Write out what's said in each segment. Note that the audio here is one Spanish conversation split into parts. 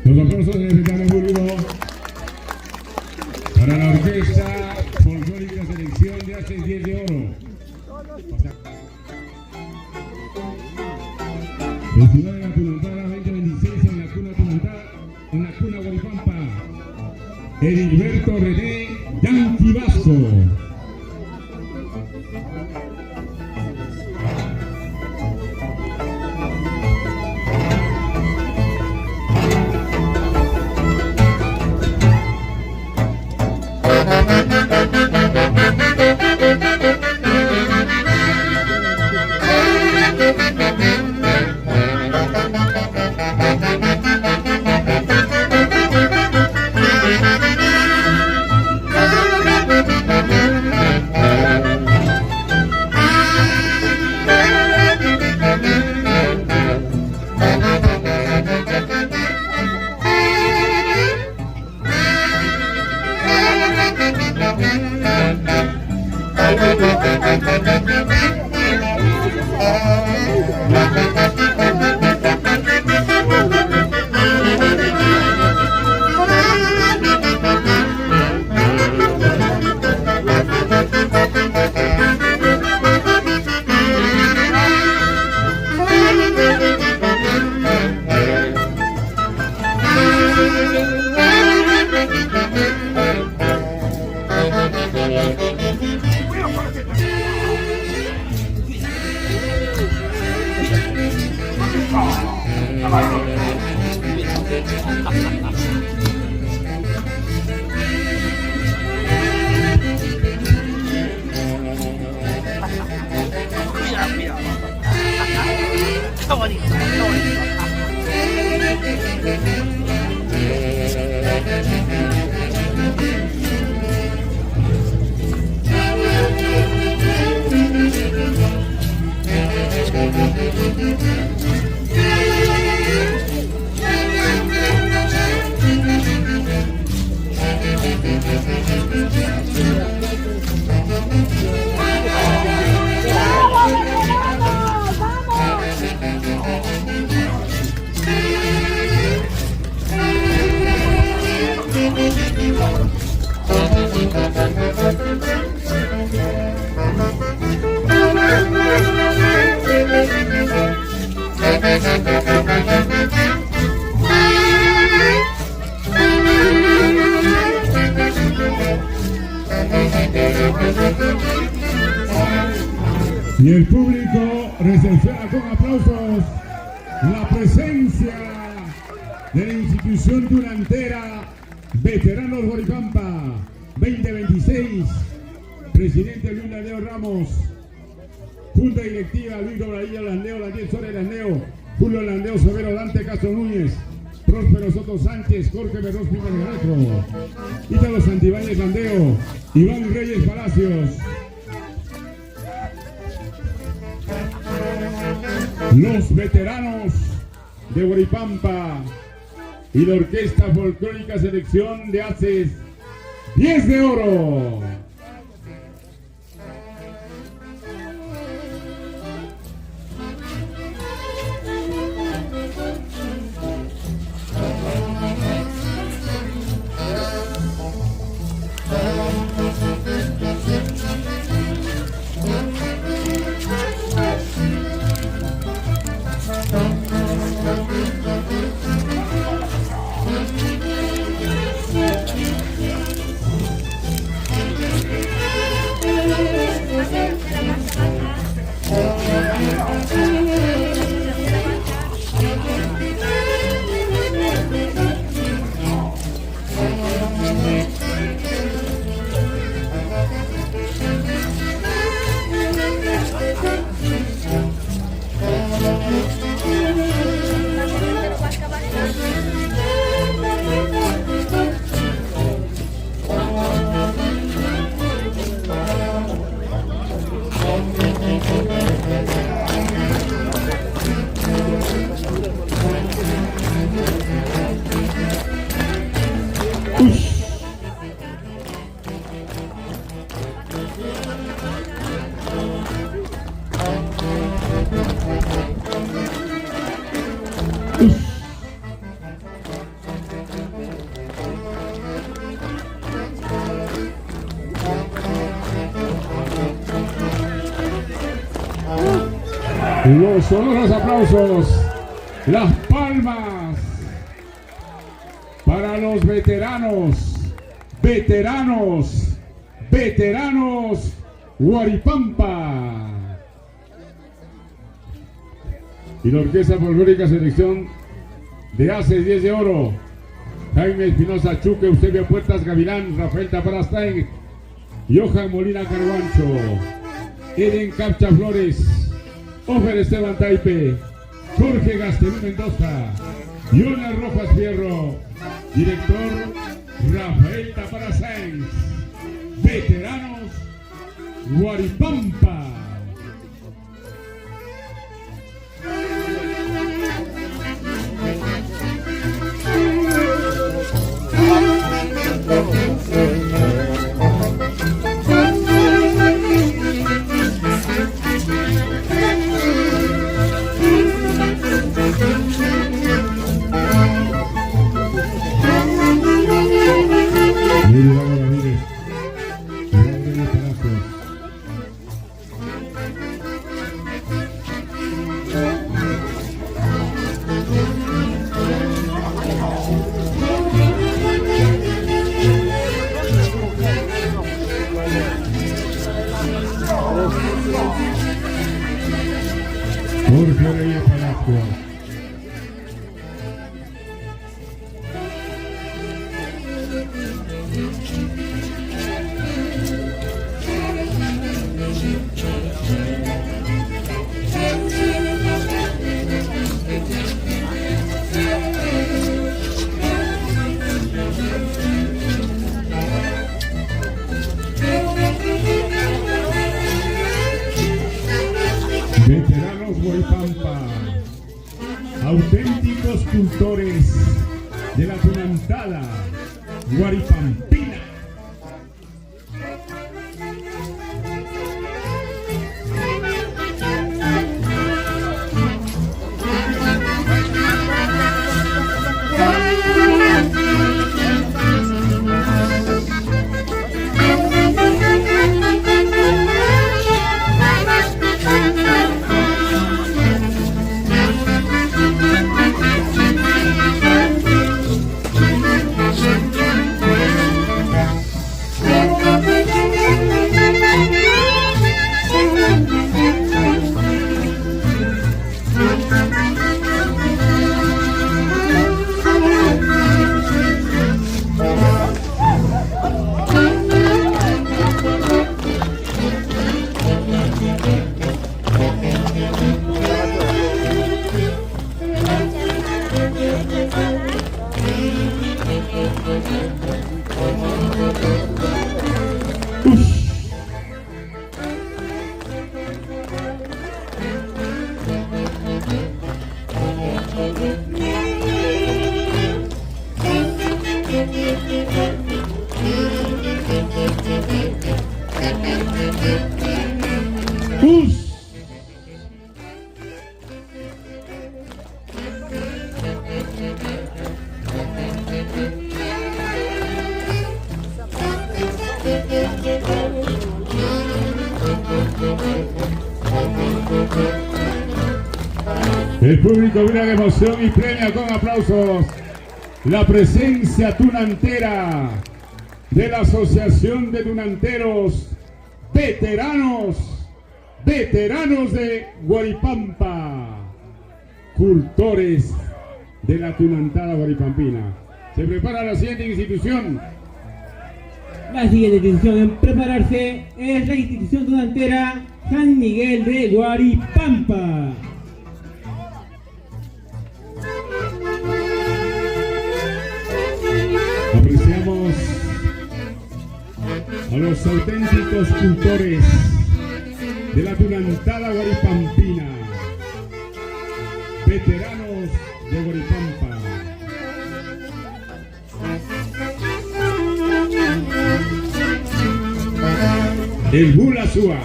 Los aplausos necesitan público para la orquesta folclórica selección de Haces 10 de Oro. Festival de la Tunantara 2026 en la Cuna Tunantara, en la Cuna Guaripampa. Edilberto René Yanqui Vasco. Y el público recepciona con aplausos la presencia de la institución durantera Veteranos Guaripampa 2026, presidente Luis Landeo Ramos, junta directiva Luis Dobradilla Landeo, Daniel Suárez Landeo, Julio Landeo Severo, Dante Castro Núñez, Próspero Soto Sánchez, Jorge Berros Primo Greco, Ítalo Santibáñez Landeo, Iván Reyes Palacios. Los veteranos de Guaripampa y la Orquesta Folclórica Selección de Haces 10 de oro. Los sonoros aplausos, las palmas para los veteranos Guaripampa y la Orquesta Folclórica Selección de Haces 10 de oro. Jaime Espinosa Chuque, Eusebio Puertas Gavilán, Rafael Taparastain, Johan Molina Carbancho, Eden Capcha Flores, Ofer Esteban Taipe, Jorge Gastelú Mendoza, Jonas Rojas Fierro, director Rafael Taparastain. Veteranos Guaripampa. Jorge Reyes Palacio. Veteranos Guaripampa, auténticos cultores de la tunantada guaripampina. El público mira de emoción y premia con aplausos la presencia tunantera de la Asociación de Tunanteros Veteranos de Guaripampa, cultores de la tunantada guaripampina. Se prepara la siguiente institución. La siguiente institución en prepararse es la institución tunantera San Miguel de Guaripampa. Apreciamos a los auténticos cultores de la tunantada guaripampina, veteranos de Guaripampa. El Bula Súa.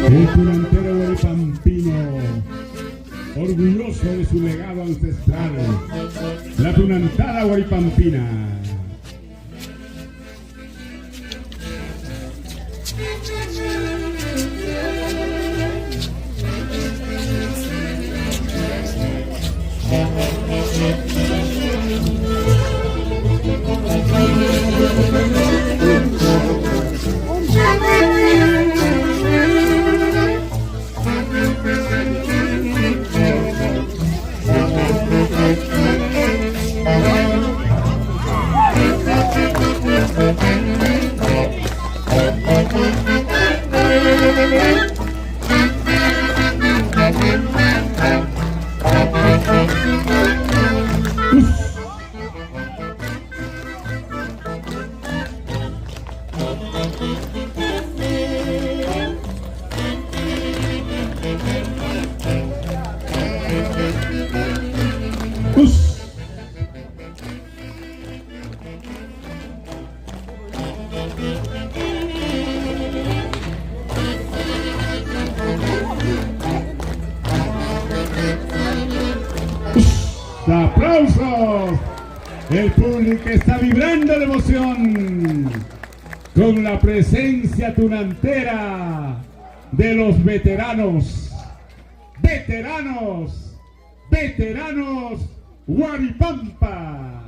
El tunantero guaripampino, orgulloso de su legado ancestral, la tunantada guaripampina. ¡Aplausos! El público está vibrando de emoción con la presencia tunantera de los veteranos Guaripampa.